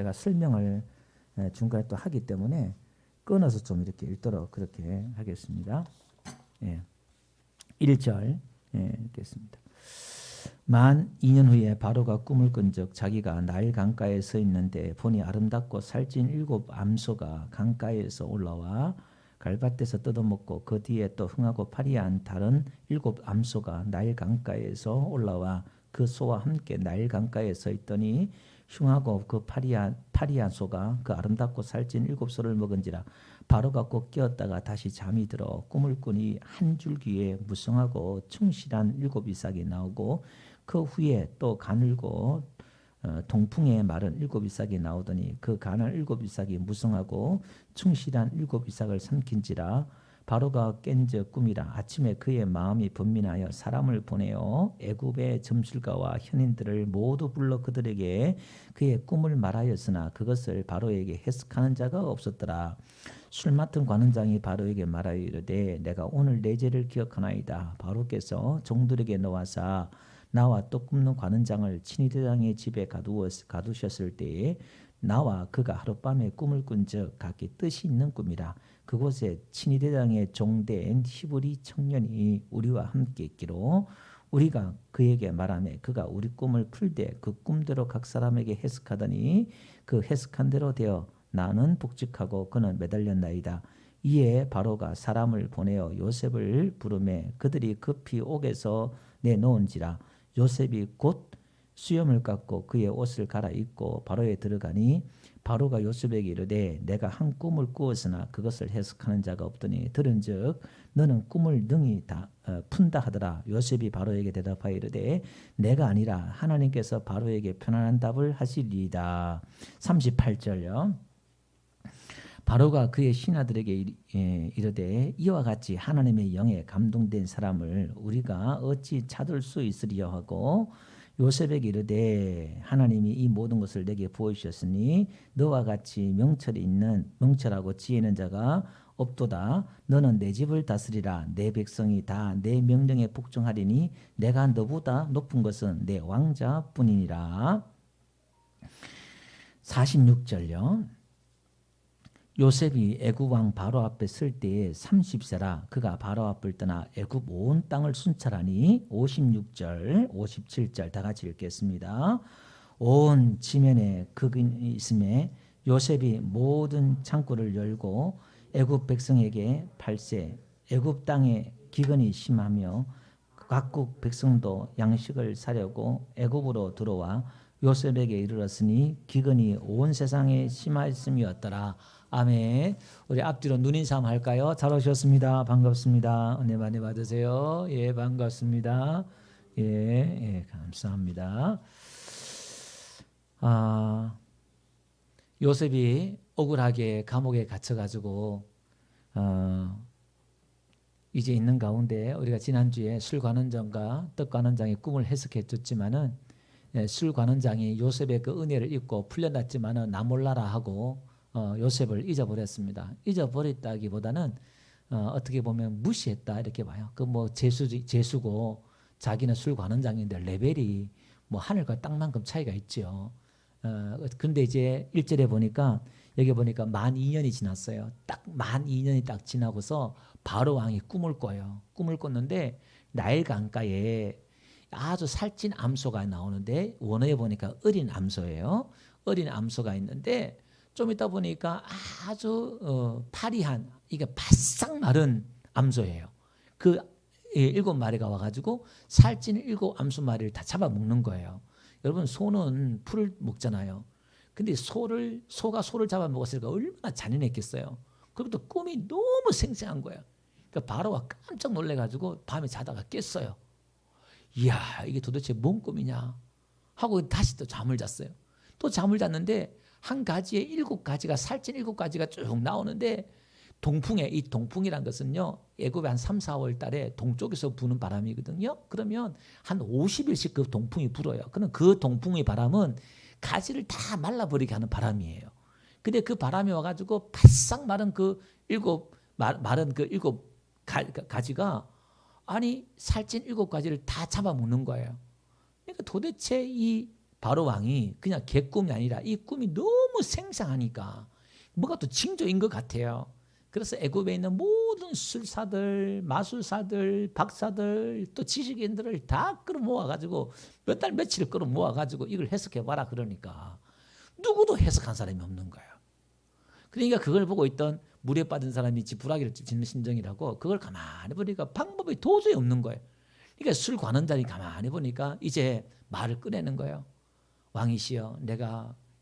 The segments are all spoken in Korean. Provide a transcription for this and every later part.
제가 설명을 중간에 또 하기 때문에 끊어서 좀 이렇게 읽도록 그렇게 하겠습니다. 1절 읽겠습니다. 만 2년 후에 바로가 꿈을 꾼적 자기가 나일 강가에 서 있는데 보니 아름답고 살찐 7 암소가 강가에서 올라와 갈밭에서 뜯어먹고 그 뒤에 또 흥하고 파리한 다른 7 암소가 나일 강가에서 올라와 그 소와 함께 나일 강가에 서 있더니 흉하고 그 파리한 소가 그 아름답고 살찐 7 소를 먹은지라 바로가 꼭 깨었다가 다시 잠이 들어 꿈을 꾸니 한 줄기에 무성하고 충실한 7 이삭이 나오고 그 후에 또 가늘고 동풍에 마른 7 이삭이 나오더니 그 가난 7 이삭이 무성하고 충실한 7 이삭을 삼킨지라 바로가 깬적 꿈이라 아침에 그의 마음이 번민하여 사람을 보내어 애굽의 점술가와 현인들을 모두 불러 그들에게 그의 꿈을 말하였으나 그것을 바로에게 해석하는 자가 없었더라. 술 맡은 관원장이 바로에게 말하여 이르되 내가 오늘 내 죄를 기억하나이다. 바로께서 종들에게 놓아사 나와 또 굽는 관원장을 친위대장의 집에 가두셨을 때에 나와 그가 하룻밤에 꿈을 꾼적 각기 뜻이 있는 꿈이라. 그곳에 친위대장의 종된 히브리 청년이 우리와 함께 있기로 우리가 그에게 말하며 그가 우리 꿈을 풀되 그 꿈대로 각 사람에게 해석하더니 그 해석한 대로 되어 나는 복직하고 그는 매달렸나이다. 이에 바로가 사람을 보내어 요셉을 부르매 그들이 급히 옥에서 내놓은지라. 요셉이 곧 수염을 깎고 그의 옷을 갈아입고 바로에 들어가니 바로가 요셉에게 이르되 내가 한 꿈을 꾸었으나 그것을 해석하는 자가 없더니 들은즉 너는 꿈을 능히 다 푼다 하더라. 요셉이 바로에게 대답하여 이르되 내가 아니라 하나님께서 바로에게 편안한 답을 하시리이다. 38절요. 바로가 그의 신하들에게 이르되 이와 같이 하나님의 영에 감동된 사람을 우리가 어찌 찾을 수 있으리요 하고 요셉에게 이르되 하나님이 이 모든 것을 내게 부어주셨으니 너와 같이 명철하고 지혜 있는 자가 없도다. 너는 내 집을 다스리라. 내 백성이 다 내 명령에 복종하리니 내가 너보다 높은 것은 내 왕자뿐이니라. 46절요. 요셉이 애굽 왕 바로 앞에 설 때에 30세라. 그가 바로 앞을 떠나 애굽 온 땅을 순찰하니 56절, 57절 다 같이 읽겠습니다. 온 지면에 극인이 있음에 요셉이 모든 창고를 열고 애굽 백성에게 팔세. 애굽 땅에 기근이 심하며 각국 백성도 양식을 사려고 애굽으로 들어와 요셉에게 이르렀으니 기근이 온 세상에 심하였음이었더라. 아멘. 우리 앞뒤로 눈인사함 할까요? 잘 오셨습니다. 반갑습니다. 은혜 많이 받으세요. 예, 반갑습니다. 예, 감사합니다. 요셉이 억울하게 감옥에 갇혀가지고 이제 있는 가운데 우리가 지난주에 술관원장과 떡관원장의 꿈을 해석해 줬지만은 술관원장이 요셉의 그 은혜를 입고 풀려났지만은 나 몰라라 하고 요셉을 잊어버렸습니다. 잊어버렸다기보다는 어떻게 보면 무시했다 이렇게 봐요. 그 뭐 재수고 자기는 술관원장인데 레벨이 뭐 하늘과 땅만큼 차이가 있죠. 근데 이제 1절에 보니까 여기 보니까 만 2년이 지났어요. 딱 만 2년이 딱 지나고서 바로 왕이 꿈을 꿔요. 꿈을 꿨는데 나일 강가에 아주 살찐 암소가 나오는데 원어에 보니까 어린 암소예요. 어린 암소가 있는데 좀 있다 보니까 아주 파리한 이게 바싹 마른 암소예요. 그 7마리가 와가지고 살찐 7 암소 마리를 다 잡아먹는 거예요. 여러분 소는 풀을 먹잖아요. 근데 소가 소를 잡아먹었으니까 얼마나 잔인했겠어요. 그리고 또 꿈이 너무 생생한 거예요. 그러니까 바로가 깜짝 놀래가지고 밤에 자다가 깼어요. 이야 이게 도대체 뭔 꿈이냐 하고 다시 또 잠을 잤어요. 또 잠을 잤는데 한 가지에 7가지가 살찐 7가지가 쭉 나오는데 동풍에 이 동풍이란 것은요 애굽에 한 3, 4월 달에 동쪽에서 부는 바람이거든요. 그러면 한 50일씩 그 동풍이 불어요. 그럼 그 동풍의 바람은 가지를 다 말라버리게 하는 바람이에요. 근데 그 바람이 와가지고 바싹 마른 그 7 가지가 아니 살찐 7가지를 다 잡아먹는 거예요. 그러니까 도대체 이 바로 왕이 그냥 개꿈이 아니라 이 꿈이 너무 생생하니까 뭐가 또 징조인 것 같아요. 그래서 애굽에 있는 모든 술사들, 마술사들, 박사들, 또 지식인들을 다 끌어모아가지고 몇 달 며칠 끌어모아가지고 이걸 해석해봐라 그러니까 누구도 해석한 사람이 없는 거예요. 그러니까 그걸 보고 있던 물에 빠진 사람이 지푸라기를 짚는 심정이라고 그걸 가만히 보니까 방법이 도저히 없는 거예요. 그러니까 술 관원장이 가만히 보니까 이제 말을 꺼내는 거예요. 왕이시여,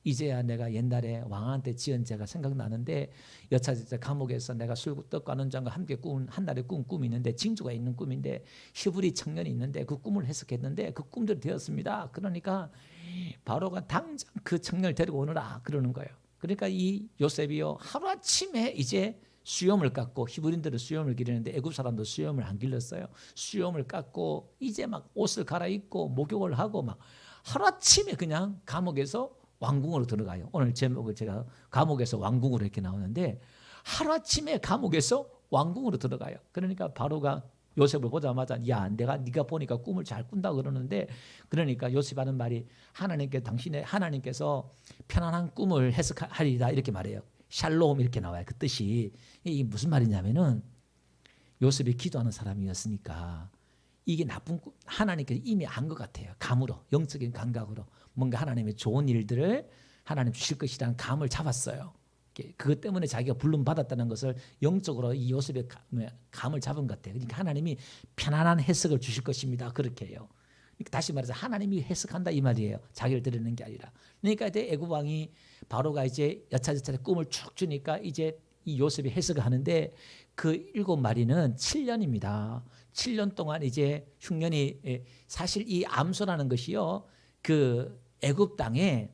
이제야 내가 옛날에 왕한테 지은 죄가 생각나는데 여차저차 감옥에서 내가 술떡 관원장과 함께 꾼 한날의 꿈이 있는데 징조가 있는 꿈인데 히브리 청년이 있는데 그 꿈을 해석했는데 그 꿈대로 되었습니다. 그러니까 바로가 당장 그 청년을 데리고 오너라 그러는 거예요. 그러니까 이 요셉이요 하루아침에 이제 수염을 깎고 히브리인들은 수염을 기르는데 애굽 사람도 수염을 안 길렀어요. 수염을 깎고 이제 막 옷을 갈아입고 목욕을 하고 막 하루아침에 그냥 감옥에서 왕궁으로 들어가요. 오늘 제목을 제가 감옥에서 왕궁으로 이렇게 나오는데 하루아침에 감옥에서 왕궁으로 들어가요. 그러니까 바로가 요셉을 보자마자 야 내가 네가 보니까 꿈을 잘 꾼다 그러는데 그러니까 요셉 하는 말이 하나님께서 편안한 꿈을 해석하리다 이렇게 말해요. 샬롬 이렇게 나와요. 그 뜻이 이게 무슨 말이냐면은 요셉이 기도하는 사람이었으니까 이게 나쁜 꿈 하나님께서 이미 안 것 같아요. 감으로 영적인 감각으로 뭔가 하나님의 좋은 일들을 하나님 주실 것이라는 감을 잡았어요. 그것 때문에 자기가 불름 받았다는 것을 영적으로 이 요셉의 감을 잡은 것 같아요. 그러니까 하나님이 편안한 해석을 주실 것입니다. 그렇게 해요. 그러니까 다시 말해서 하나님이 해석한다 이 말이에요. 자기를 드리는 게 아니라. 그러니까 이제 애굽 왕이 바로가 이제 여차저차 꿈을 쭉 주니까 이제 이 요셉이 해석을 하는데 그 7마리는 7년입니다. 7년 동안 이제 흉년이 사실 이 암소라는 것이요. 그 애굽 땅에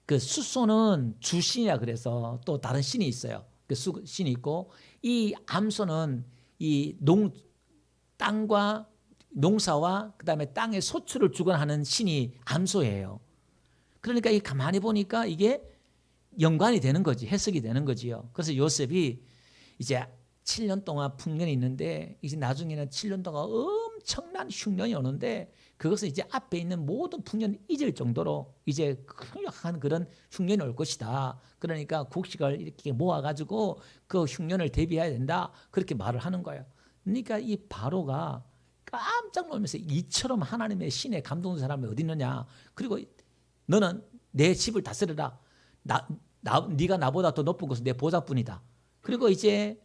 그 숫소는 주신이라 그래서 또 다른 신이 있어요. 그 신이 있고 이 암소는 이 땅과 농사와 그다음에 땅의 소출을 주관하는 신이 암소예요. 그러니까 이 가만히 보니까 이게 연관이 되는 거지, 해석이 되는 거지요. 그래서 요셉이 이제 7년 동안 풍년이 있는데 이제 나중에는 7년 동안 엄청난 흉년이 오는데 그것은 이제 앞에 있는 모든 풍년을 잊을 정도로 이제 강력한 그런 흉년이 올 것이다. 그러니까 곡식을 이렇게 모아가지고 그 흉년을 대비해야 된다. 그렇게 말을 하는 거예요. 그러니까 이 바로가 깜짝 놀면서 이처럼 하나님의 신에 감동된 사람이 어디 있느냐. 그리고 너는 내 집을 다스려라. 네가 나보다 더 높은 것은 내 보좌뿐이다. 그리고 이제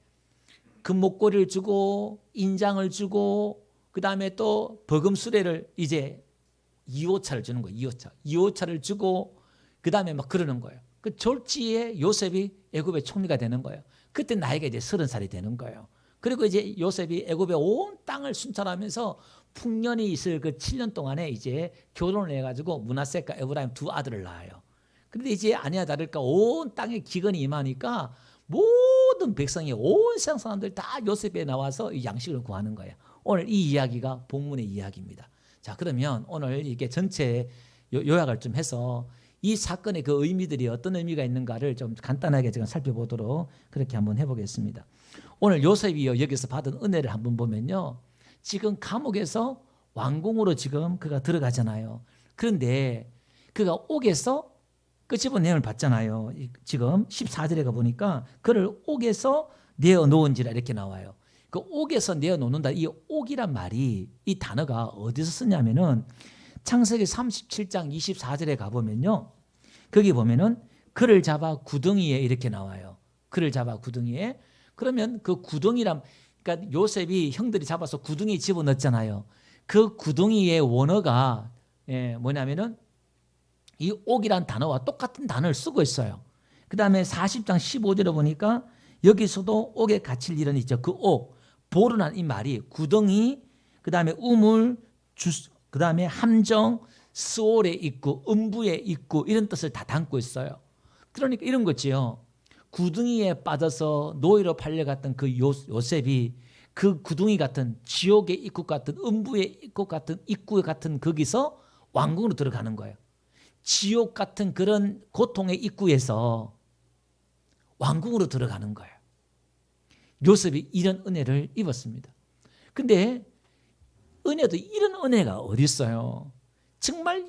금목걸이를 주고 인장을 주고 그 다음에 또 버금 수레를 이제 2호차를 주는 거예요. 2호차를 주고 그 다음에 막 그러는 거예요. 그 졸지에 요셉이 애굽의 총리가 되는 거예요. 그때 나이가 이제 30살이 되는 거예요. 그리고 이제 요셉이 애굽의 온 땅을 순찰하면서 풍년이 있을 그 7년 동안에 이제 결혼을 해가지고 므낫세과 에브라임 두 아들을 낳아요. 그런데 이제 아니야 다를까 온 땅에 기근이 임하니까 모든 백성이 온 세상 사람들이 다 요셉에 나와서 이 양식을 구하는 거예요. 오늘 이 이야기가 본문의 이야기입니다. 자, 그러면 오늘 이게 전체 요약을 좀 해서 이 사건의 그 의미들이 어떤 의미가 있는가를 좀 간단하게 제가 살펴보도록 그렇게 한번 해보겠습니다. 오늘 요셉이 여기서 받은 은혜를 한번 보면요. 지금 감옥에서 왕궁으로 지금 그가 들어가잖아요. 그런데 그가 옥에서 끄집어 내용을 봤잖아요. 지금 14절에 가보니까 그를 옥에서 내어놓은지라 이렇게 나와요. 그 옥에서 내어놓는다. 이 옥이란 말이 이 단어가 어디서 쓰냐면은 창세기 37장 24절에 가보면요. 거기 보면은 그를 잡아 구덩이에 이렇게 나와요. 그를 잡아 구덩이에. 그러면 그 구덩이란 그러니까 요셉이 형들이 잡아서 구덩이에 집어넣었잖아요. 그 구덩이의 원어가 뭐냐면은 이 옥이란 단어와 똑같은 단어를 쓰고 있어요. 그 다음에 40장 15절에 보니까 여기서도 옥에 갇힐 일은 있죠. 그 옥, 보르난 이 말이 구덩이, 그 다음에 우물, 그 다음에 함정, 스올에 있고 음부에 있고 이런 뜻을 다 담고 있어요. 그러니까 이런 거지요. 구덩이에 빠져서 노예로 팔려갔던 그 요셉이 그 구덩이 같은 지옥의 입구 같은 음부의 입구 같은 거기서 왕궁으로 들어가는 거예요. 지옥 같은 그런 고통의 입구에서 왕궁으로 들어가는 거예요. 요셉이 이런 은혜를 입었습니다. 근데 은혜도 이런 은혜가 어디 있어요? 정말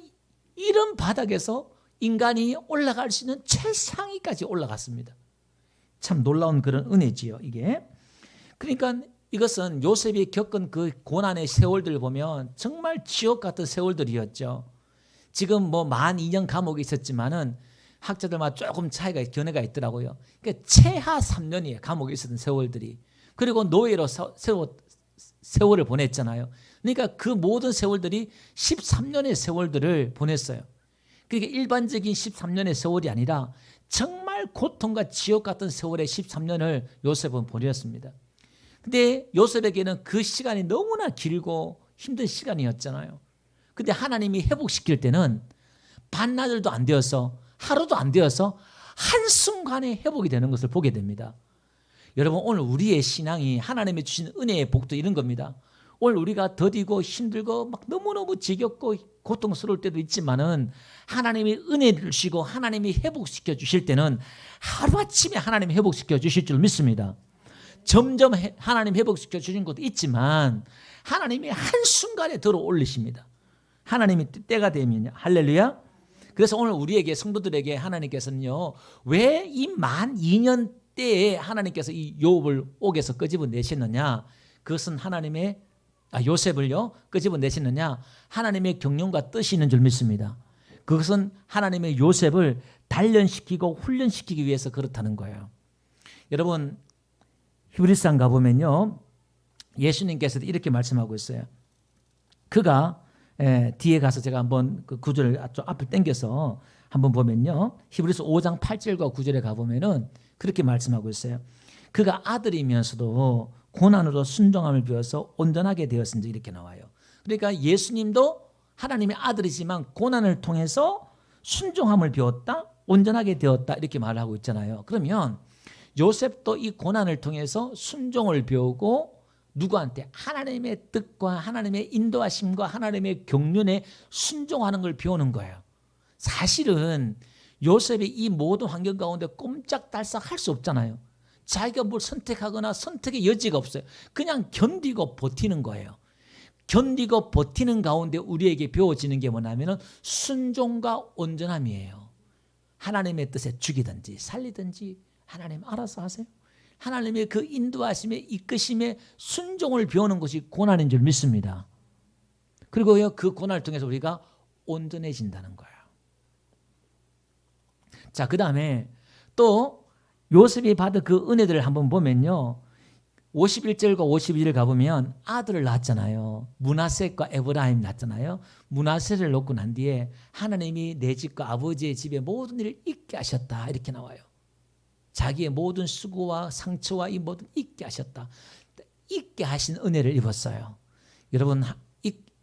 이런 바닥에서 인간이 올라갈 수 있는 최상위까지 올라갔습니다. 참 놀라운 그런 은혜지요, 이게. 그러니까 이것은 요셉이 겪은 그 고난의 세월들을 보면 정말 지옥 같은 세월들이었죠. 지금 뭐 만 2년 감옥에 있었지만은 학자들마다 조금 차이가 견해가 있더라고요. 그러니까 최하 3년이에요. 감옥에 있었던 세월들이. 그리고 노예로 세월을 보냈잖아요. 그러니까 그 모든 세월들이 13년의 세월들을 보냈어요. 그러니까 일반적인 13년의 세월이 아니라 정말 고통과 지옥 같은 세월의 13년을 요셉은 보냈습니다. 근데 요셉에게는 그 시간이 너무나 길고 힘든 시간이었잖아요. 근데 하나님이 회복시킬 때는 반나절도 안 되어서 하루도 안 되어서 한순간에 회복이 되는 것을 보게 됩니다. 여러분, 오늘 우리의 신앙이 하나님이 주신 은혜의 복도 이런 겁니다. 오늘 우리가 더디고 힘들고 막 너무너무 지겹고 고통스러울 때도 있지만은 하나님이 은혜를 주시고 하나님이 회복시켜 주실 때는 하루아침에 하나님이 회복시켜 주실 줄 믿습니다. 점점 하나님 회복시켜 주신 것도 있지만 하나님이 한순간에 들어 올리십니다. 하나님이 때가 되면요. 할렐루야. 그래서 오늘 우리에게 성도들에게 하나님께서는요, 왜 이 만 2년 때에 하나님께서 이 욥을 옥에서 끄집어내셨느냐, 그것은 하나님의 요셉을요 끄집어내셨느냐, 하나님의 경륜과 뜻이 있는 줄 믿습니다. 그것은 하나님의 요셉을 단련시키고 훈련시키기 위해서 그렇다는 거예요. 여러분, 히브리서장 가보면요, 예수님께서도 이렇게 말씀하고 있어요. 그가 뒤에 가서 제가 한번 그 구절을 좀 앞을 당겨서 한번 보면요, 히브리서 5장 8절과 9절에 가보면은 그렇게 말씀하고 있어요. 그가 아들이면서도 고난으로 순종함을 배워서 온전하게 되었은지 이렇게 나와요. 그러니까 예수님도 하나님의 아들이지만 고난을 통해서 순종함을 배웠다, 온전하게 되었다 이렇게 말하고 있잖아요. 그러면 요셉도 이 고난을 통해서 순종을 배우고 누구한테? 하나님의 뜻과 하나님의 인도하심과 하나님의 경륜에 순종하는 걸 배우는 거예요. 사실은 요셉이 이 모든 환경 가운데 꼼짝달싹 할 수 없잖아요. 자기가 뭘 선택하거나 선택의 여지가 없어요. 그냥 견디고 버티는 거예요. 견디고 버티는 가운데 우리에게 배워지는 게 뭐냐면 순종과 온전함이에요. 하나님의 뜻에 죽이든지 살리든지 하나님 알아서 하세요. 하나님의 그 인도하심에 이끄심에 순종을 배우는 것이 고난인 줄 믿습니다. 그리고요, 그 고난을 통해서 우리가 온전해진다는 거예요. 자, 그 다음에 또 요셉이 받은 그 은혜들을 한번 보면요, 51절과 52절 가보면 아들을 낳았잖아요. 므낫세과 에브라임 낳았잖아요. 므낫세를 놓고 난 뒤에 하나님이 내 집과 아버지의 집의 모든 일을 잊게 하셨다 이렇게 나와요. 자기의 모든 수고와 상처와 이 모든 잊게 하셨다. 잊게 하신 은혜를 입었어요. 여러분,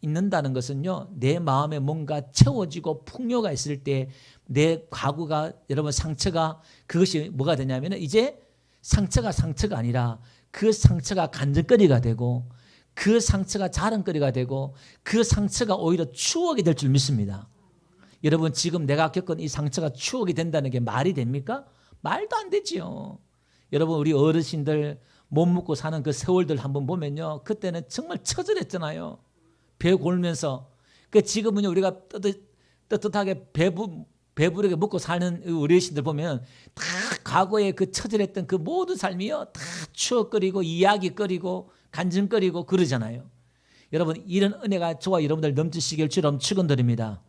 잊는다는 것은요, 내 마음에 뭔가 채워지고 풍요가 있을 때 내 과거가, 여러분, 상처가, 그것이 뭐가 되냐면 이제 상처가 아니라 그 상처가 간증거리가 되고 그 상처가 자랑거리가 되고 그 상처가 오히려 추억이 될 줄 믿습니다. 여러분, 지금 내가 겪은 이 상처가 추억이 된다는 게 말이 됩니까? 말도 안 되지요. 여러분, 우리 어르신들 못 먹고 사는 그 세월들 한번 보면요, 그때는 정말 처절했잖아요. 배 골면서. 그 지금은요, 우리가 떳떳하게 배부르게 먹고 사는 우리 어르신들 보면 다 과거에 그 처절했던 그 모든 삶이요, 다 추억거리고 이야기거리고 간증거리고 그러잖아요. 여러분, 이런 은혜가 저와 여러분들 넘치시길 주로 축원드립니다.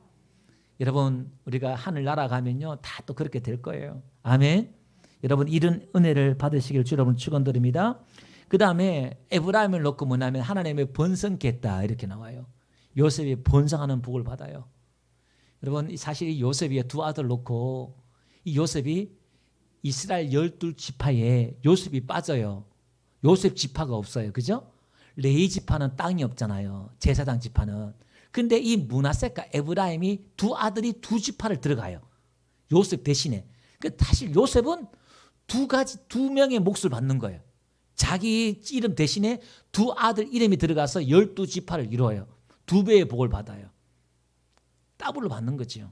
여러분, 우리가 하늘 날아가면요, 다 또 그렇게 될 거예요. 아멘. 여러분, 이런 은혜를 받으시길 주 여러분 축원드립니다. 그 다음에 에브라임을 놓고 뭐냐면 하나님의 번성겠다 이렇게 나와요. 요셉이 번성하는 복을 받아요. 여러분, 사실 이 요셉이 두 아들 놓고 이 요셉이 이스라엘 12지파에 요셉이 빠져요. 요셉 지파가 없어요. 그죠? 레위 지파는 땅이 없잖아요. 제사장 지파는. 근데 이 므낫세과 에브라임이 두 아들이 두 지파를 들어가요. 요셉 대신에. 사실 요셉은 두 명의 몫을 받는 거예요. 자기 이름 대신에 두 아들 이름이 들어가서 12지파를 이루어요. 두 배의 복을 받아요. 더블로 받는 거죠.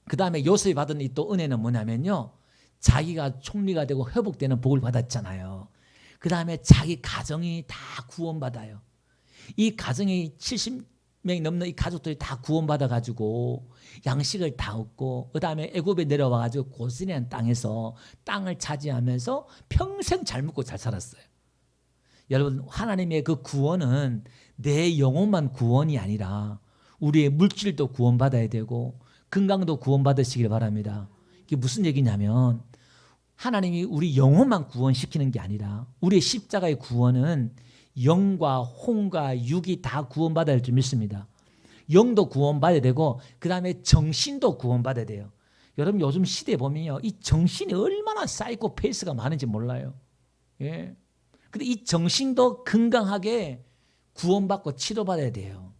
그 다음에 요셉이 받은 이 또 은혜는 뭐냐면요, 자기가 총리가 되고 회복되는 복을 받았잖아요. 그 다음에 자기 가정이 다 구원받아요. 이 가정이 명이 넘는 이 가족들이 다 구원받아 가지고 양식을 다 얻고 그다음에 애굽에 내려와 가지고 고센이라는 땅에서 땅을 차지하면서 평생 잘 먹고 잘 살았어요. 여러분, 하나님의 그 구원은 내 영혼만 구원이 아니라 우리의 물질도 구원받아야 되고 건강도 구원받으시길 바랍니다. 이게 무슨 얘기냐면 하나님이 우리 영혼만 구원시키는 게 아니라 우리의 십자가의 구원은 영과 혼과 육이 다 구원받아야 할 줄 믿습니다. 영도 구원받아야 되고 그 다음에 정신도 구원받아야 돼요. 여러분, 요즘 시대에 보면요, 이 정신이 얼마나 사이코패스가 많은지 몰라요. 예. 근데 이 정신도 건강하게 구원받고 치료받아야 돼요.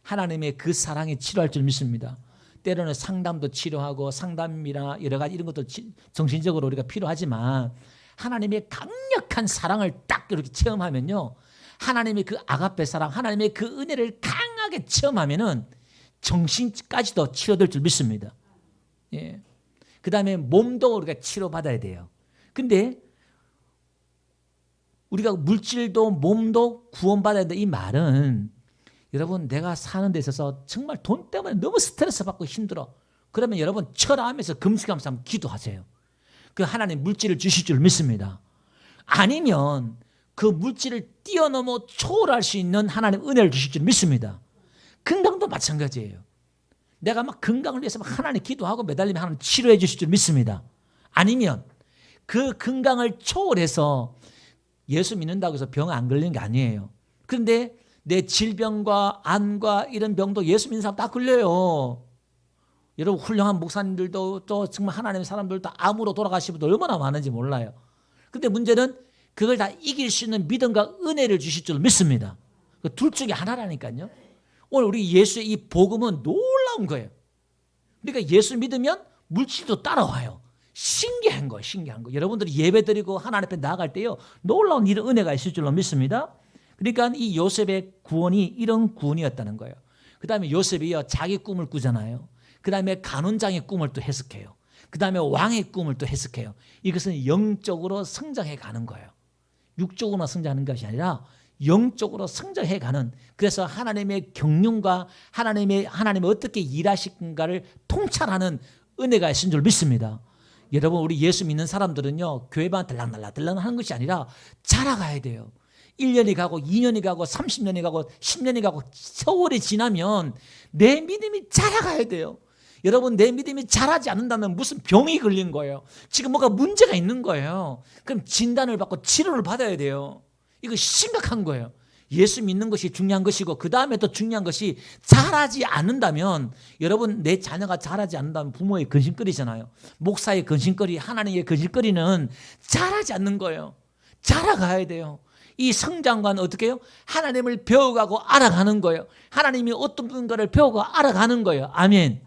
하나님의 그 사랑에 치료할 줄 믿습니다. 때로는 상담도 치료하고 상담이나 여러 가지 이런 것도 정신적으로 우리가 필요하지만 하나님의 강력한 사랑을 딱 이렇게 체험하면요, 하나님의 그 아가페 사랑, 하나님의 그 은혜를 강하게 체험하면은 정신까지도 치료될 줄 믿습니다. 예. 그 다음에 몸도 우리가 치료받아야 돼요. 근데 우리가 물질도 몸도 구원받아야 된다, 이 말은 여러분, 내가 사는 데 있어서 정말 돈 때문에 너무 스트레스 받고 힘들어. 그러면 여러분, 철하면서 금식하면서 한번 기도하세요. 그 하나님 물질을 주실 줄 믿습니다. 아니면 그 물질을 뛰어넘어 초월할 수 있는 하나님 은혜를 주실 줄 믿습니다. 건강도 마찬가지예요. 내가 막 건강을 위해서 막 하나님 기도하고 매달리면 하나님 치료해 주실 줄 믿습니다. 아니면 그 건강을 초월해서 예수 믿는다고 해서 병 안 걸리는 게 아니에요. 그런데 내 질병과 암과 이런 병도 예수 믿는 사람 다 걸려요. 여러분, 훌륭한 목사님들도 또 정말 하나님의 사람들도 암으로 돌아가신 분들 얼마나 많은지 몰라요. 그런데 문제는 그걸 다 이길 수 있는 믿음과 은혜를 주실 줄 믿습니다. 둘 중에 하나라니까요. 오늘 우리 예수의 이 복음은 놀라운 거예요. 그러니까 예수 믿으면 물질도 따라와요. 신기한 거예요. 신기한 거. 여러분들이 예배드리고 하나님 앞에 나아갈 때요, 놀라운 이런 은혜가 있을 줄로 믿습니다. 그러니까 이 요셉의 구원이 이런 구원이었다는 거예요. 그 다음에 요셉이요, 자기 꿈을 꾸잖아요. 그 다음에 간원장의 꿈을 또 해석해요. 그 다음에 왕의 꿈을 또 해석해요. 이것은 영적으로 성장해 가는 거예요. 육적으로만 성장하는 것이 아니라 영적으로 성장해 가는, 그래서 하나님의 경륜과 하나님의 어떻게 일하신가를 통찰하는 은혜가 있는 줄 믿습니다. 여러분, 우리 예수 믿는 사람들은요, 교회만 들락날락 하는 것이 아니라 자라가야 돼요. 1년이 가고 2년이 가고 30년이 가고 10년이 가고 세월이 지나면 내 믿음이 자라가야 돼요. 여러분, 내 믿음이 자라지 않는다면 무슨 병이 걸린 거예요. 지금 뭐가 문제가 있는 거예요. 그럼 진단을 받고 치료를 받아야 돼요. 이거 심각한 거예요. 예수 믿는 것이 중요한 것이고 그 다음에 또 중요한 것이 자라지 않는다면, 여러분, 내 자녀가 자라지 않는다면 부모의 근심거리잖아요. 목사의 근심거리, 하나님의 근심거리는 자라지 않는 거예요. 자라가야 돼요. 이 성장과는 어떻게 해요? 하나님을 배워가고 알아가는 거예요. 하나님이 어떤 분인가를 배우고 알아가는 거예요. 아멘.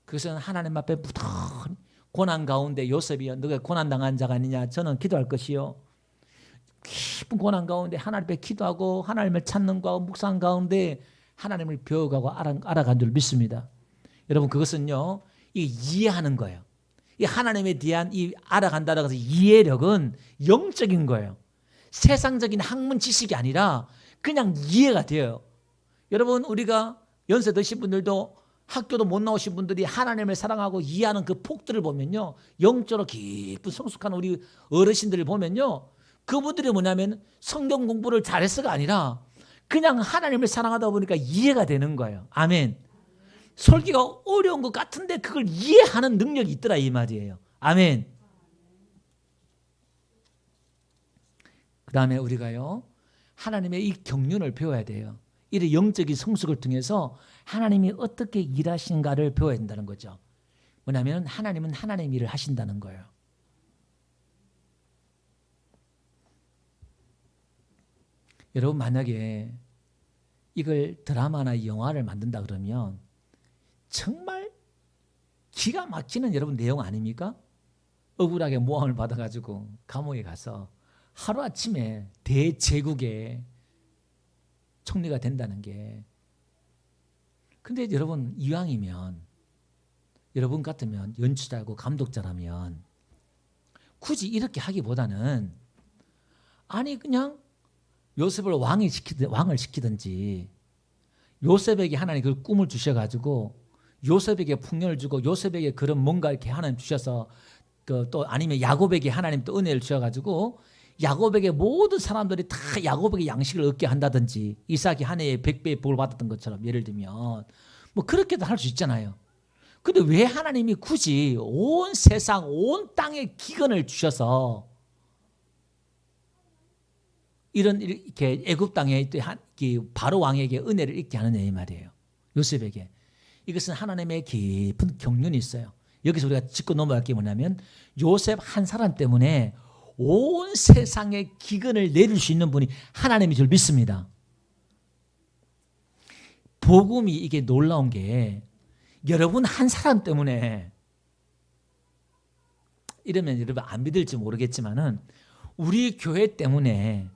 그것은 하나님 앞에 무던히 고난 가운데 요셉이요, 너가 고난당한 자가 아니냐, 저는 기도할 것이요. 깊은 고난 가운데 하나님 앞에 기도하고 하나님을 찾는 거 묵상 가운데 하나님을 배워가고 알아간 줄 믿습니다. 여러분, 그것은요, 이해하는 거예요. 이 하나님에 대한 이 알아간다는 것은 이해력은 영적인 거예요. 세상적인 학문 지식이 아니라 그냥 이해가 돼요. 여러분, 우리가 연세 드신 분들도 학교도 못 나오신 분들이 하나님을 사랑하고 이해하는 그 폭들을 보면요, 영적으로 깊은 성숙한 우리 어르신들을 보면요, 그분들이 뭐냐면 성경 공부를 잘해서가 아니라 그냥 하나님을 사랑하다 보니까 이해가 되는 거예요. 아멘. 설교가 어려운 것 같은데 그걸 이해하는 능력이 있더라, 이 말이에요. 아멘. 그 다음에 우리가요, 하나님의 이 경륜을 배워야 돼요. 이런 영적인 성숙을 통해서 하나님이 어떻게 일하신가를 배워야 된다는 거죠. 뭐냐면 하나님은 하나님 일을 하신다는 거예요. 여러분, 만약에 이걸 드라마나 영화를 만든다 그러면 정말 기가 막히는 여러분 내용 아닙니까? 억울하게 모함을 받아가지고 감옥에 가서 하루아침에 대제국의 총리가 된다는 게. 근데 여러분, 이왕이면 여러분 같으면 연출자고 감독자라면 굳이 이렇게 하기보다는 아니 그냥 요셉을 왕을 시키든지 요셉에게 하나님 그 꿈을 주셔가지고 요셉에게 풍년을 주고 요셉에게 그런 뭔가 이렇게 하나님 주셔서 또 아니면 야곱에게 하나님 또 은혜를 주셔가지고 야곱에게 모든 사람들이 다 야곱에게 양식을 얻게 한다든지 이삭이 한 해에 100배의 복을 받았던 것처럼 예를 들면 뭐 그렇게도 할 수 있잖아요. 근데 왜 하나님이 굳이 온 세상 온 땅에 기근을 주셔서 이런 이렇게 애굽 땅에 바로 왕에게 은혜를 입게 하느냐 이 말이에요. 요셉에게. 이것은 하나님의 깊은 경륜이 있어요. 여기서 우리가 짚고 넘어갈 게 뭐냐면 요셉 한 사람 때문에 온 세상에 기근을 내릴 수 있는 분이 하나님인 줄 믿습니다. 복음이 이게 놀라운 게 여러분 한 사람 때문에 이러면 여러분 안 믿을지 모르겠지만은 우리 교회 때문에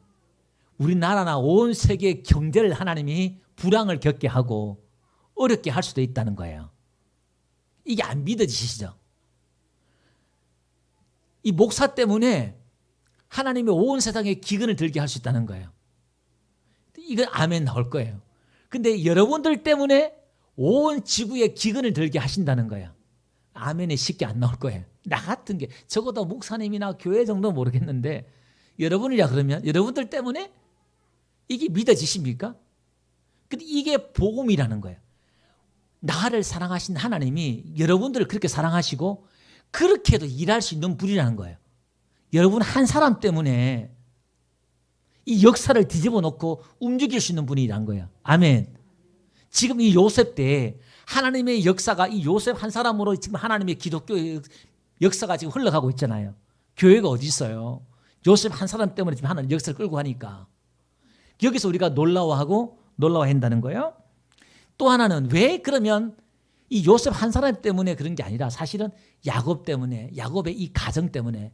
우리나라나 온 세계 경제를 하나님이 불황을 겪게 하고 어렵게 할 수도 있다는 거예요. 이게 안 믿어지시죠? 이 목사 때문에 하나님이 온 세상에 기근을 들게 할 수 있다는 거예요. 이건 아멘 나올 거예요. 근데 여러분들 때문에 온 지구에 기근을 들게 하신다는 거예요. 아멘이 쉽게 안 나올 거예요. 나 같은 게 적어도 목사님이나 교회 정도 모르겠는데 여러분이라 그러면 여러분들 때문에 이게 믿어지십니까? 근데 이게 복음이라는 거예요. 나를 사랑하신 하나님이 여러분들을 그렇게 사랑하시고 그렇게도 일할 수 있는 분이라는 거예요. 여러분 한 사람 때문에 이 역사를 뒤집어 놓고 움직일 수 있는 분이란 거예요. 아멘. 지금 이 요셉 때 하나님의 역사가 이 요셉 한 사람으로 지금 하나님의 기독교 역사가 지금 흘러가고 있잖아요. 교회가 어디 있어요? 요셉 한 사람 때문에 지금 하나님 역사를 끌고 가니까 여기서 우리가 놀라워한다는 거예요. 또 하나는 왜 그러면 이 요셉 한 사람 때문에 그런 게 아니라 사실은 야곱 때문에 야곱의 이 가정 때문에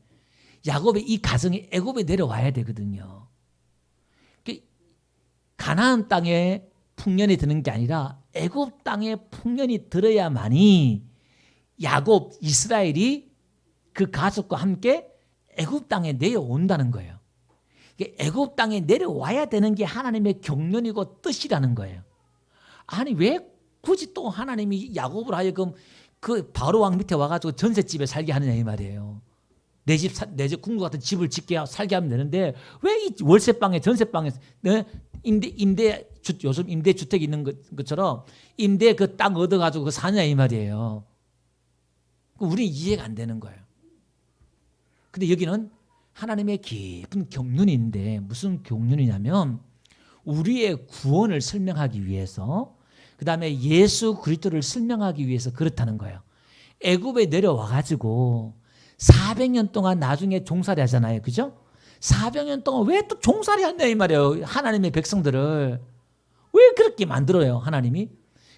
야곱의 이 가정이 애굽에 내려와야 되거든요. 가나안 땅에 풍년이 드는 게 아니라 애굽 땅에 풍년이 들어야만이 야곱 이스라엘이 그 가족과 함께 애굽 땅에 내려온다는 거예요. 애굽 땅에 내려와야 되는 게 하나님의 경륜이고 뜻이라는 거예요. 아니 왜 굳이 또 하나님이 야곱을 하여금 그 바로 왕 밑에 와가지고 전셋집에 살게 하느냐 이 말이에요. 내 집 궁궐 같은 집을 짓게 살게 하면 되는데 왜 이 월세방에 전셋방에 요즘 임대 주택이 있는 것처럼 임대 그 땅 얻어가지고 그 사냐 이 말이에요. 우리 이해가 안 되는 거예요. 근데 여기는 하나님의 깊은 경륜인데 무슨 경륜이냐면 우리의 구원을 설명하기 위해서 그 다음에 예수 그리스도를 설명하기 위해서 그렇다는 거예요. 애굽에 내려와 가지고 400년 동안 나중에 종살이 하잖아요. 그죠? 400년 동안 왜 또 종살이 한다 이 말이에요. 하나님의 백성들을 왜 그렇게 만들어요 하나님이?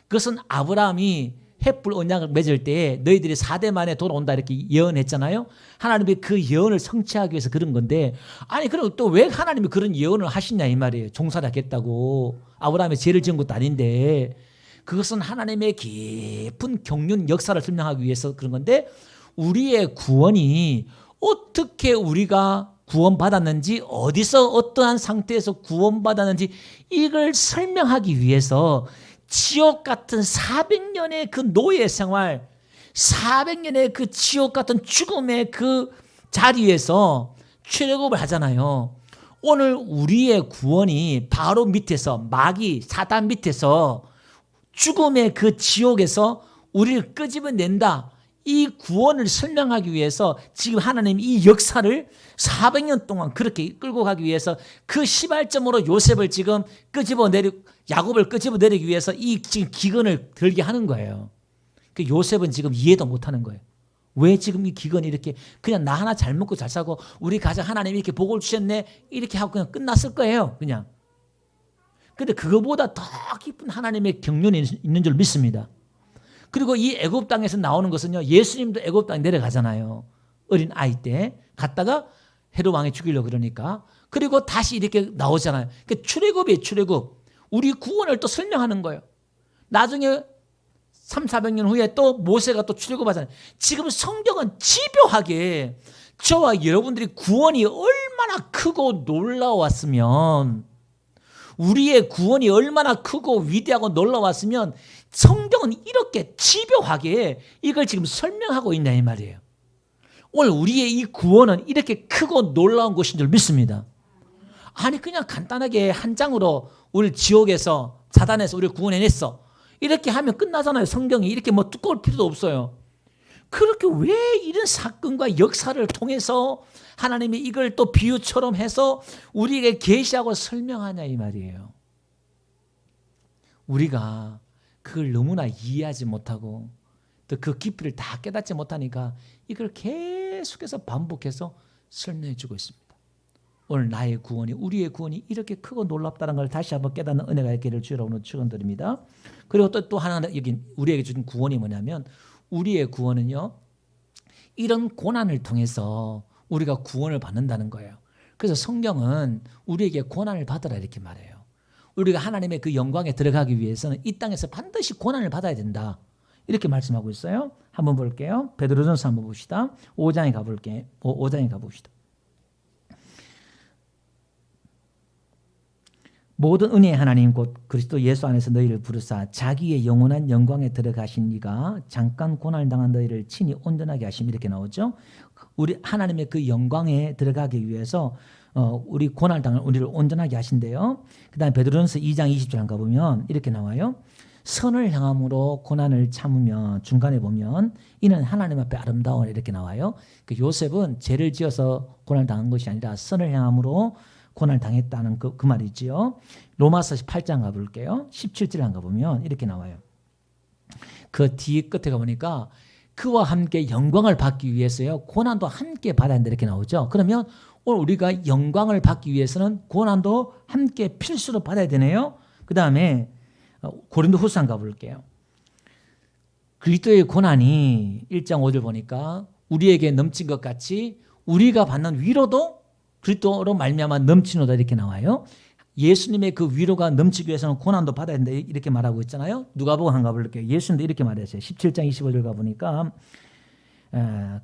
그것은 아브라함이 햇불 언약을 맺을 때 너희들이 4대 만에 돌아온다 이렇게 예언했잖아요. 하나님이 그 예언을 성취하기 위해서 그런 건데 아니 그럼 또 왜 하나님이 그런 예언을 하시냐 이 말이에요. 종살이 하겠다고. 아브라함이 죄를 지은 것도 아닌데 그것은 하나님의 깊은 경륜 역사를 설명하기 위해서 그런 건데 우리의 구원이 어떻게 우리가 구원받았는지 어디서 어떠한 상태에서 구원받았는지 이걸 설명하기 위해서 지옥 같은 400년의 그 노예 생활 400년의 그 지옥 같은 죽음의 그 자리에서 출애굽을 하잖아요. 오늘 우리의 구원이 바로 밑에서 마귀 사단 밑에서 죽음의 그 지옥에서 우리를 끄집어낸다. 이 구원을 설명하기 위해서 지금 하나님 이 역사를 400년 동안 그렇게 끌고 가기 위해서 그 시발점으로 요셉을 지금 야곱을 끄집어내리기 위해서 이 지금 기근을 들게 하는 거예요. 그 요셉은 지금 이해도 못하는 거예요. 왜 지금 이 기근이 이렇게 그냥 나 하나 잘 먹고 잘 사고 우리 가정 하나님이 이렇게 복을 주셨네 이렇게 하고 그냥 끝났을 거예요. 그냥. 근데 그거보다 더 깊은 하나님의 경륜이 있는 줄 믿습니다. 그리고 이 애굽 땅에서 나오는 것은요. 예수님도 애굽 땅에 내려가잖아요. 어린 아이 때 갔다가 헤롯 왕이 죽이려고 그러니까. 그리고 다시 이렇게 나오잖아요. 그러니까 출애굽이에요. 출애굽. 우리 구원을 또 설명하는 거예요. 나중에 300-400년 후에 또 모세가 또 출애굽하잖아요. 지금 성경은 집요하게 저와 여러분들이 구원이 얼마나 크고 놀라웠으면 우리의 구원이 얼마나 크고 위대하고 놀라웠으면 성경은 이렇게 집요하게 이걸 지금 설명하고 있냐 이 말이에요. 오늘 우리의 이 구원은 이렇게 크고 놀라운 것인 줄 믿습니다. 아니 그냥 간단하게 한 장으로 우리 지옥에서 사단에서 우리를 구원해냈어 이렇게 하면 끝나잖아요. 성경이 이렇게 뭐 두꺼울 필요도 없어요. 그렇게 왜 이런 사건과 역사를 통해서 하나님이 이걸 또 비유처럼 해서 우리에게 계시하고 설명하냐 이 말이에요. 우리가 그걸 너무나 이해하지 못하고 또 그 깊이를 다 깨닫지 못하니까 이걸 계속해서 반복해서 설명해 주고 있습니다. 오늘 나의 구원이 우리의 구원이 이렇게 크고 놀랍다는 걸 다시 한번 깨닫는 은혜가 있기를 주로 오늘 축원드립니다. 그리고 또 하나 여기 우리에게 주신 구원이 뭐냐면 우리의 구원은요 이런 고난을 통해서 우리가 구원을 받는다는 거예요. 그래서 성경은 우리에게 고난을 받으라 이렇게 말해요. 우리가 하나님의 그 영광에 들어가기 위해서는 이 땅에서 반드시 고난을 받아야 된다 이렇게 말씀하고 있어요. 한번 볼게요. 베드로전서 한번 봅시다. 5장에 가볼게요. 5장에 가봅시다. 모든 은혜의 하나님 곧 그리스도 예수 안에서 너희를 부르사 자기의 영원한 영광에 들어가신 이가 잠깐 고난을 당한 너희를 친히 온전하게 하심 이렇게 나오죠. 우리 하나님의 그 영광에 들어가기 위해서 우리 고난을 당한 우리를 온전하게 하신대요. 그 다음에 베드로전서 2장 20절 가보면 이렇게 나와요. 선을 향함으로 고난을 참으면 중간에 보면 이는 하나님 앞에 아름다운 이렇게 나와요. 그 요셉은 죄를 지어서 고난을 당한 것이 아니라 선을 향함으로 고난을 당했다는 그 말이지요. 로마서 8장 가볼게요. 17절 가보면 이렇게 나와요. 그 뒤 끝에 가보니까 그와 함께 영광을 받기 위해서요. 고난도 함께 받아야 한다 이렇게 나오죠. 그러면 오늘 우리가 영광을 받기 위해서는 고난도 함께 필수로 받아야 되네요. 그 다음에 고린도후서 가볼게요. 그리스도의 고난이 1장 5절 보니까 우리에게 넘친 것 같이 우리가 받는 위로도 그리스도로 말미암아 넘치노다 이렇게 나와요. 예수님의 그 위로가 넘치기 위해서는 고난도 받아야 된다 이렇게 말하고 있잖아요. 누가복음 한번 가볼게요. 예수님도 이렇게 말했어요. 17장 25절 가보니까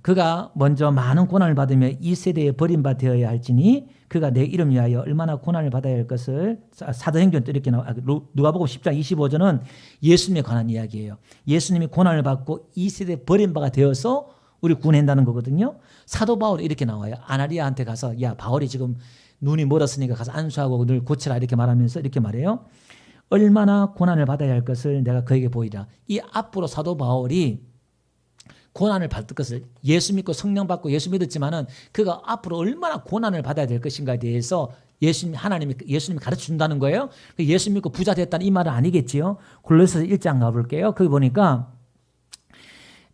그가 먼저 많은 고난을 받으며 이 세대에 버림받아야 할지니 그가 내 이름 위하여 얼마나 고난을 받아야 할 것을 사도행전도 이렇게 나와. 누가복음 10장 25절은 예수님에 관한 이야기예요. 예수님이 고난을 받고 이 세대에 버림받아 되어서 우리 구원한다는 거거든요. 사도 바울이 이렇게 나와요. 아나리아한테 가서 야 바울이 지금 눈이 멀었으니까 가서 안수하고 늘 고치라 이렇게 말하면서 이렇게 말해요. 얼마나 고난을 받아야 할 것을 내가 그에게 보이라. 이 앞으로 사도 바울이 고난을 받을 것을 예수 믿고 성령 받고 예수 믿었지만은 그가 앞으로 얼마나 고난을 받아야 될 것인가에 대해서 예수님이 가르쳐 준다는 거예요. 예수 믿고 부자 됐다는 이 말은 아니겠지요. 골로새서 1장 가볼게요. 거기 보니까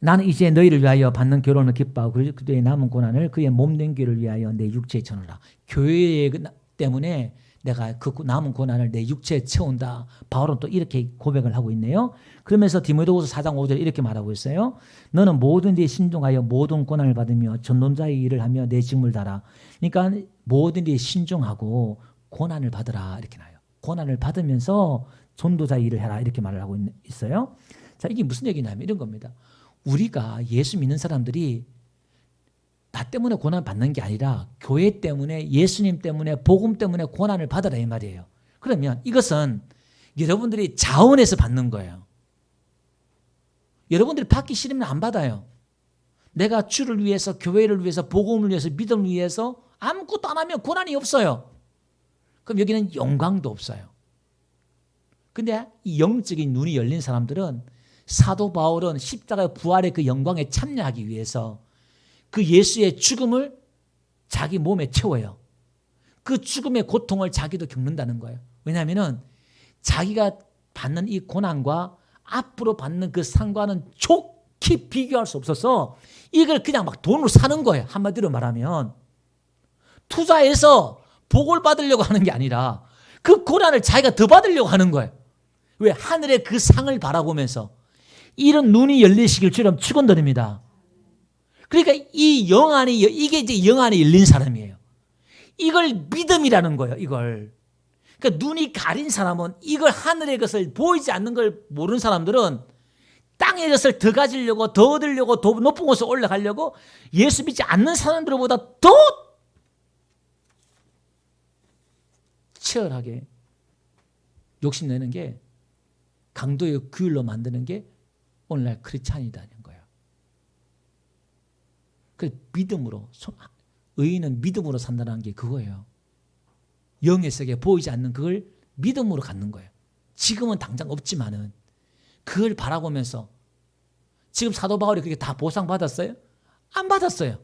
나는 이제 너희를 위하여 받는 결혼을 기뻐하고 그의 남은 고난을 그의 몸된 교회를 위하여 내 육체에 쳐놓으라. 교회 때문에 내가 그 남은 고난을 내 육체에 채운다. 바울은 또 이렇게 고백을 하고 있네요. 그러면서 디모데후서 4장 5절 이렇게 말하고 있어요. 너는 모든 일에 신중하여 모든 고난을 받으며 전론자의 일을 하며 내 직무를 다라. 그러니까 모든 일에 신중하고 고난을 받으라 이렇게 나와요. 고난을 받으면서 전도자의 일을 해라 이렇게 말을 하고 있어요. 자, 이게 무슨 얘기냐면 이런 겁니다. 우리가 예수 믿는 사람들이 나 때문에 고난 받는 게 아니라 교회 때문에 예수님 때문에 복음 때문에 고난을 받으라 이 말이에요. 그러면 이것은 여러분들이 자원해서 받는 거예요. 여러분들이 받기 싫으면 안 받아요. 내가 주를 위해서 교회를 위해서 복음을 위해서 믿음을 위해서 아무것도 안 하면 고난이 없어요. 그럼 여기는 영광도 없어요. 근데 이 영적인 눈이 열린 사람들은 사도 바울은 십자가의 부활의 그 영광에 참여하기 위해서 그 예수의 죽음을 자기 몸에 채워요. 그 죽음의 고통을 자기도 겪는다는 거예요. 왜냐하면 자기가 받는 이 고난과 앞으로 받는 그 상과는 좋게 비교할 수 없어서 이걸 그냥 막 돈으로 사는 거예요. 한마디로 말하면 투자해서 복을 받으려고 하는 게 아니라 그 고난을 자기가 더 받으려고 하는 거예요. 왜? 하늘의 그 상을 바라보면서 이런 눈이 열리시길 주님 축원드립니다. 그러니까 이 영안이 이게 이제 영안이 열린 사람이에요. 이걸 믿음이라는 거예요. 이걸. 그러니까 눈이 가린 사람은 이걸 하늘의 것을 보이지 않는 걸 모르는 사람들은 땅의 것을 더 가지려고 더 얻으려고 더 높은 곳에 올라가려고 예수 믿지 않는 사람들보다 더 치열하게 욕심내는 게 강도의 규율로 만드는 게 오늘날 크리스찬이라는 거예요. 그 믿음으로, 의인은 믿음으로 산다는 게 그거예요. 영의 세계에 보이지 않는 그걸 믿음으로 갖는 거예요. 지금은 당장 없지만은 그걸 바라보면서 지금 사도 바울이 그렇게 다 보상받았어요? 안 받았어요.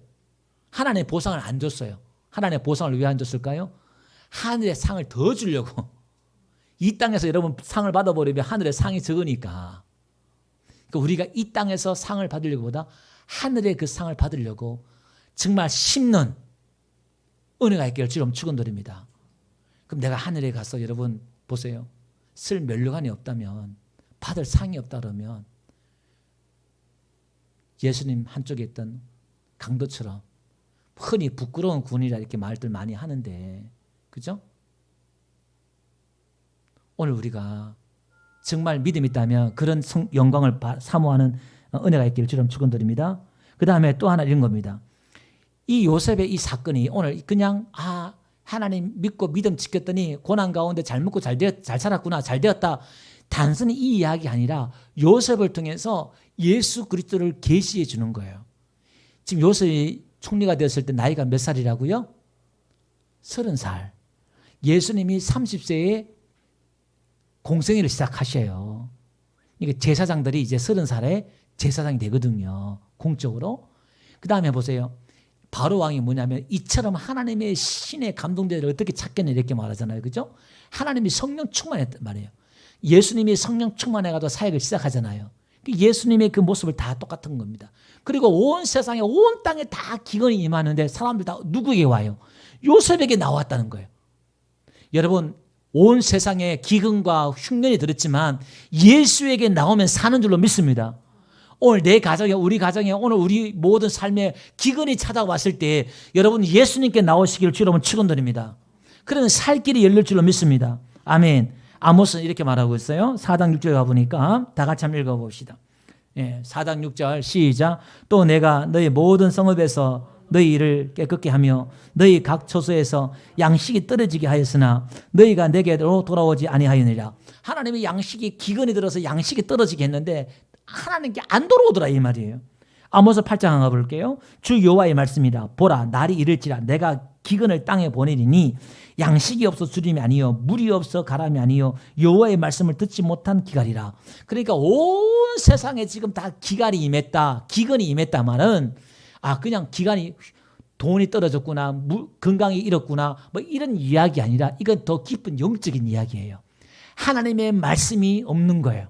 하나님의 보상을 안 줬어요. 하나님의 보상을 왜 안 줬을까요? 하늘의 상을 더 주려고. 이 땅에서 여러분 상을 받아버리면 하늘의 상이 적으니까. 그러니까 우리가 이 땅에서 상을 받으려고 보다 하늘의 그 상을 받으려고 정말 심는 은혜가 있기를 주님 축원드립니다. 그럼 내가 하늘에 가서 여러분 보세요. 쓸 면류관이 없다면, 받을 상이 없다 그러면 예수님 한쪽에 있던 강도처럼 흔히 부끄러운 군이라 이렇게 말들 많이 하는데, 그죠? 오늘 우리가 정말 믿음이 있다면 그런 영광을 사모하는 은혜가 있기를 주님 축원드립니다. 그 다음에 또 하나 이런 겁니다. 이 요셉의 이 사건이 오늘 그냥 하나님 믿고 믿음 지켰더니 고난 가운데 잘 먹고 잘 살았구나, 잘 되었다. 단순히 이 이야기 아니라 요셉을 통해서 예수 그리스도를 계시해 주는 거예요. 지금 요셉이 총리가 되었을 때 나이가 몇 살이라고요? 30살. 예수님이 30세에 공생애를 시작하셔요. 이게 제사장들이 이제 30살에 제사장이 되거든요. 공적으로. 그 다음에 보세요. 바로 왕이 뭐냐면 이처럼 하나님의 신의 감동대를 어떻게 찾겠냐 이렇게 말하잖아요. 그죠? 하나님이 성령 충만했단 말이에요. 예수님이 성령 충만해가지고 사역을 시작하잖아요. 예수님의 그 모습을 다 똑같은 겁니다. 그리고 온 세상에 온 땅에 다 기근이 임하는데 사람들 다 누구에게 와요? 요셉에게 나왔다는 거예요. 여러분 온 세상에 기근과 흉년이 들었지만 예수에게 나오면 사는 줄로 믿습니다. 오늘 내 가정에 우리 가정에 오늘 우리 모든 삶에 기근이 찾아왔을 때 여러분 예수님께 나오시기를 주로 축원드립니다. 그러면 살 길이 열릴 줄로 믿습니다. 아멘. 아모스는 이렇게 말하고 있어요. 4장 6절 가보니까 다 같이 한번 읽어봅시다. 4장 6절 시작. 또 내가 너희 모든 성읍에서 너희 일을 깨끗게 하며 너희 각 처소에서 양식이 떨어지게 하였으나 너희가 내게로 돌아오지 아니하였느니라. 하나님의 양식이 기근이 들어서 양식이 떨어지게 했는데 하나님께 안 돌아오더라 이 말이에요. 아모스 8장 가볼게요. 주 여호와의 말씀이다. 보라 날이 이를지라 내가 기근을 땅에 보내리니 양식이 없어 주림이 아니요 물이 없어 가람이 아니요 여호와의 말씀을 듣지 못한 기갈이라. 그러니까 온 세상에 지금 다 기갈이 임했다, 기근이 임했다마는 그냥 기간이 돈이 떨어졌구나, 건강이 잃었구나 뭐 이런 이야기 아니라 이건 더 깊은 영적인 이야기예요. 하나님의 말씀이 없는 거예요.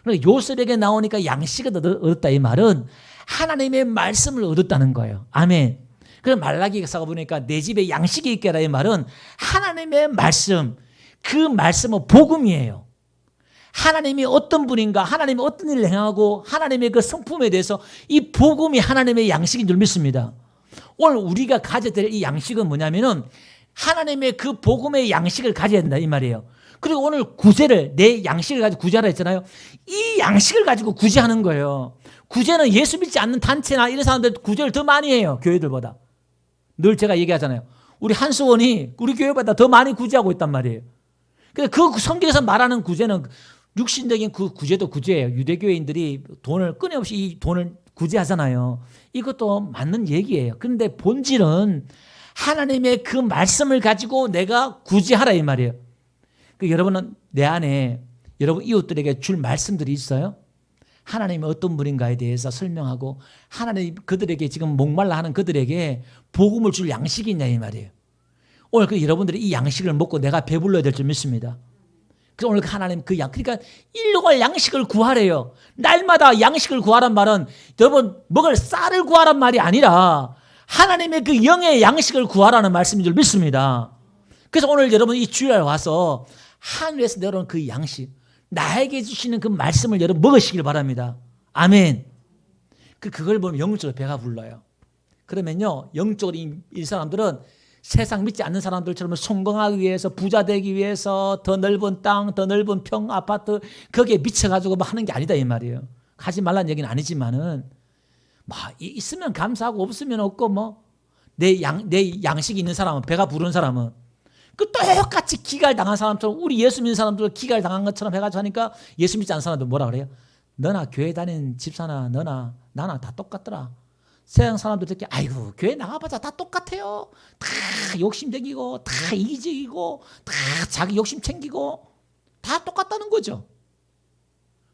그러니까 요셉에게 나오니까 양식을 얻었다 이 말은 하나님의 말씀을 얻었다는 거예요. 아멘. 그래서 말라기서가 보니까 내 집에 양식이 있게라 이 말은 하나님의 말씀, 그 말씀은 복음이에요. 하나님이 어떤 분인가, 하나님이 어떤 일을 행하고 하나님의 그 성품에 대해서 이 복음이 하나님의 양식인 줄 믿습니다. 오늘 우리가 가져야 될 이 양식은 뭐냐면은 하나님의 그 복음의 양식을 가져야 된다 이 말이에요. 그리고 오늘 구제를, 내 양식을 가지고 구제하라 했잖아요. 이 양식을 가지고 구제하는 거예요. 구제는 예수 믿지 않는 단체나 이런 사람들 구제를 더 많이 해요. 교회들보다. 늘 제가 얘기하잖아요. 우리 한수원이 우리 교회보다 더 많이 구제하고 있단 말이에요. 그 성경에서 말하는 구제는 육신적인 그 구제도 구제예요. 유대교인들이 돈을 끊임없이 이 돈을 구제하잖아요. 이것도 맞는 얘기예요. 그런데 본질은 하나님의 그 말씀을 가지고 내가 구제하라 이 말이에요. 여러분은 내 안에 여러분 이웃들에게 줄 말씀들이 있어요? 하나님이 어떤 분인가에 대해서 설명하고 하나님 그들에게 지금 목말라 하는 그들에게 복음을 줄 양식이 있냐 이 말이에요. 오늘 여러분들이 이 양식을 먹고 내가 배불러야 될 줄 믿습니다. 그래서 오늘 하나님 그러니까 일용할 양식을 구하래요. 날마다 양식을 구하란 말은 여러분 먹을 쌀을 구하란 말이 아니라 하나님의 그 영의 양식을 구하라는 말씀인 줄 믿습니다. 그래서 오늘 여러분 이 주일날 와서 하늘에서 내려오는 그 양식, 나에게 주시는 그 말씀을 여러분 먹으시길 바랍니다. 아멘. 그걸 보면 영적으로 배가 불러요. 그러면요, 영적으로 이 사람들은 세상 믿지 않는 사람들처럼 성공하기 위해서, 부자 되기 위해서 더 넓은 땅, 더 넓은 평, 아파트 거기에 미쳐가지고 뭐 하는 게 아니다 이 말이에요. 가지 말라는 얘기는 아니지만은 뭐 있으면 감사하고 없으면 없고 뭐 내 양식이 있는 사람은, 배가 부른 사람은 그 똑같이 기갈 당한 사람처럼 우리 예수 믿는 사람들 기갈 당한 것처럼 해가지고 하니까 예수 믿지 않는 사람들 뭐라 그래요? 너나 교회 다니는 집사나 너나 나나 다 똑같더라. 세상 사람들 듣기 아이고 교회 나가봐자 다 똑같아요. 다 욕심쟁이고 다 이기적이고 다 자기 욕심 챙기고 다 똑같다는 거죠.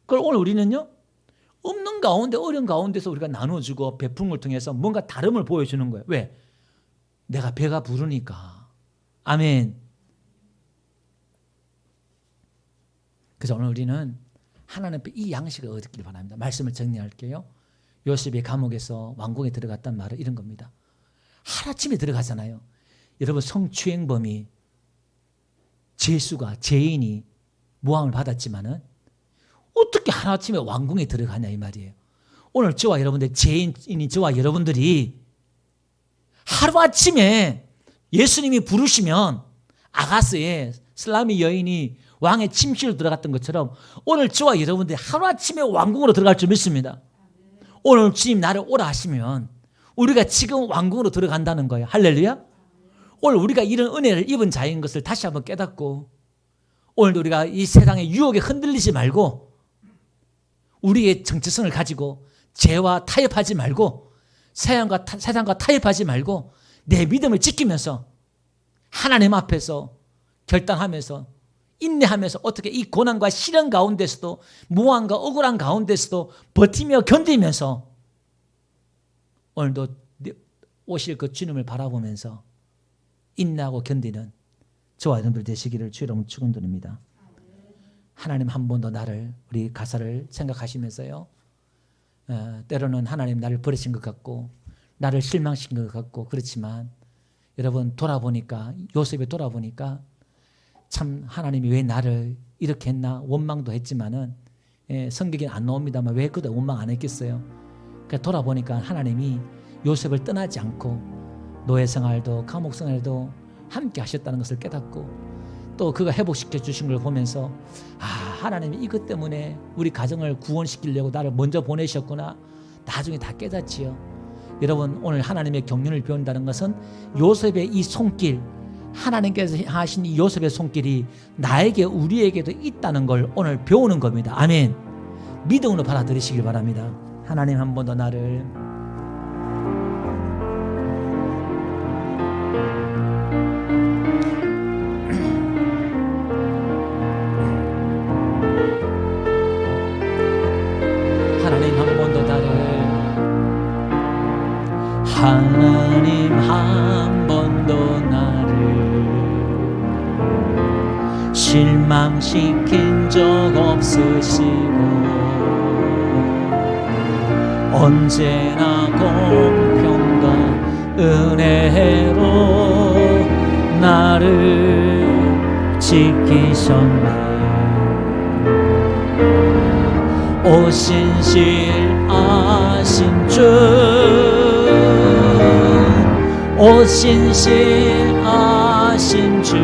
그걸 오늘 우리는요. 없는 가운데 어려운 가운데서 우리가 나눠주고 베푸는 걸 통해서 뭔가 다름을 보여주는 거예요. 왜? 내가 배가 부르니까. 아멘. 그래서 오늘 우리는 하나님 앞에 이 양식을 얻기를 바랍니다. 말씀을 정리할게요. 요셉이 감옥에서 왕궁에 들어갔단 말은 이런 겁니다. 하루아침에 들어가잖아요. 여러분 성추행범이 죄수가 죄인이 모함을 받았지만은 어떻게 하루아침에 왕궁에 들어가냐 이 말이에요. 오늘 저와 여러분들 죄인인 저와 여러분들이 하루아침에 예수님이 부르시면 아가스의 슬라미 여인이 왕의 침실로 들어갔던 것처럼 오늘 저와 여러분들이 하루아침에 왕궁으로 들어갈 줄 믿습니다. 오늘 주님 나를 오라 하시면 우리가 지금 왕궁으로 들어간다는 거예요. 할렐루야. 오늘 우리가 이런 은혜를 입은 자인 것을 다시 한번 깨닫고 오늘도 우리가 이 세상의 유혹에 흔들리지 말고 우리의 정체성을 가지고 죄와 타협하지 말고 세상과 타협하지 말고 내 믿음을 지키면서 하나님 앞에서 결단하면서 인내하면서 어떻게 이 고난과 시련 가운데서도 무한과 억울한 가운데서도 버티며 견디면서 오늘도 오실 그 주님을 바라보면서 인내하고 견디는 저와 여러분들 되시기를 주의 이름으로 축원드립니다. 하나님 한 번 더 나를 우리 가사를 생각하시면서요. 때로는 하나님 나를 버리신 것 같고 나를 실망시킨 것 같고 그렇지만 여러분 돌아보니까 요셉이 돌아보니까 참 하나님이 왜 나를 이렇게 했나 원망도 했지만은 성경에 안 나옵니다만 왜 그때 원망 안 했겠어요. 그러니까 돌아보니까 하나님이 요셉을 떠나지 않고 노예 생활도 감옥 생활도 함께 하셨다는 것을 깨닫고 또 그가 회복시켜 주신 걸 보면서 하나님이 이것 때문에 우리 가정을 구원시키려고 나를 먼저 보내셨구나 나중에 다 깨닫지요. 여러분 오늘 하나님의 경륜을 배운다는 것은 요셉의 이 손길 하나님께서 하신 이 요셉의 손길이 나에게 우리에게도 있다는 걸 오늘 배우는 겁니다. 아멘. 믿음으로 받아들이시길 바랍니다. 하나님 한 번 더 나를 하나님 한 번 더 나를 하나님 한 번 더 나를 실망시킨 적 없으시고 언제나 공평과 은혜로 나를 지키셨네. 오신실하신 주 오신실하신 주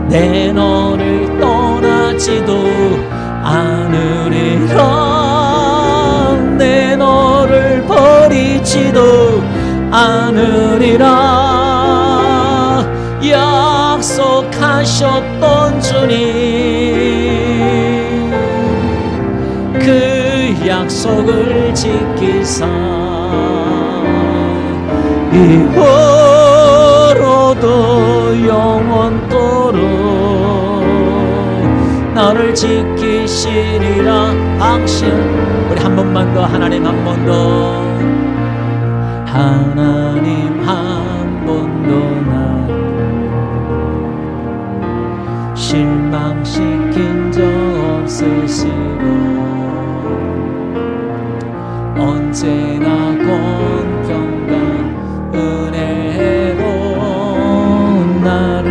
내 너를 떠나지도 않으리라 내 너를 버리지도 않으리라 약속하셨던 주님 그 약속을 지키사 이후로도 영원토록 나를 지키시리라 확신. 우리 한 번만 더 하나님 한 번 더 하나님 한 번 더 나를 실망시킨 적 없으시고 언제나 공평과 은혜로 나를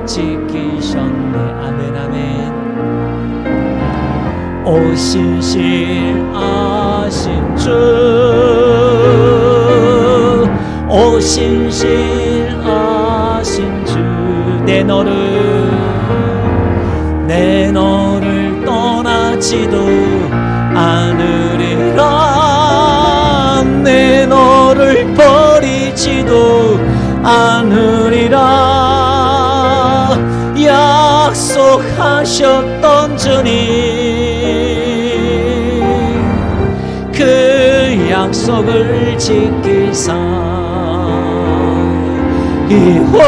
지키셨네. 아멘 아멘. 오신실하신 주 오신실하신 주 내 너를 떠나지도 않으리라 내 너를 버리지도 않으리라 약속하셨던 주님 그 약속을 지키사 이후로도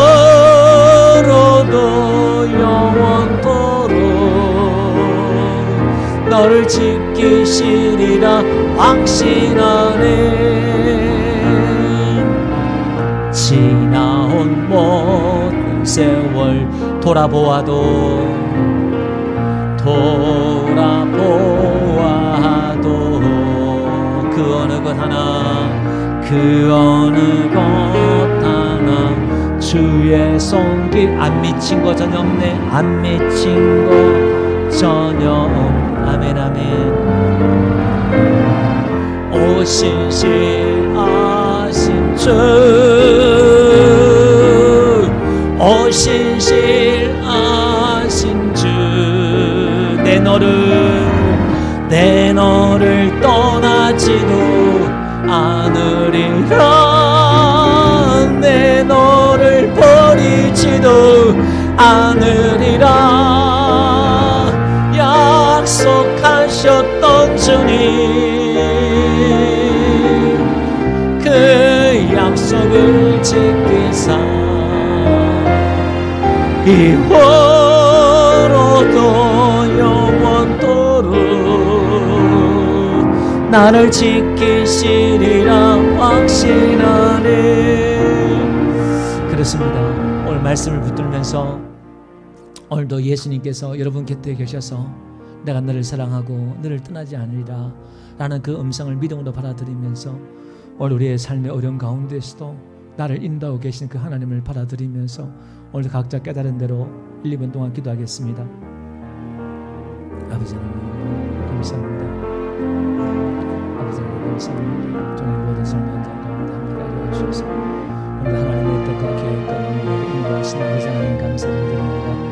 영원토록 너를 지키시리라 확신하네 지나온 모든 세월 돌아보아도 그 어느 것 하나 주의 손길 안 미친 거 전혀 없네 안 미친 거 전혀 없네 아멘 아멘 오신실하신 주 오신실하신 주 내 너를 떠나지도 않으리라 내 너를 버리지도 않으리라 약속하셨던 주님 그 약속을 지키사 이후로도 영원토록 나를 지키시리라 확신하네 그렇습니다. 오늘 말씀을 붙들면서 오늘도 예수님께서 여러분 곁에 계셔서 내가 너를 사랑하고 너를 떠나지 않으리라 라는 그 음성을 믿음으로 받아들이면서 오늘 우리의 삶의 어려운 가운데서도 나를 인도하고 계신 그 하나님을 받아들이면서 오늘 각자 깨달은 대로 1, 2분 동안 기도하겠습니다. 아버지 하나님 감사합니다. 아버지 하나님 감사합니다. 저는 모든 삶의 현장 가운데 함께 알려주셔서 오늘 하나님의 뜻과 계획 가운데 인도하신 아버지 하나님 감사드립니다.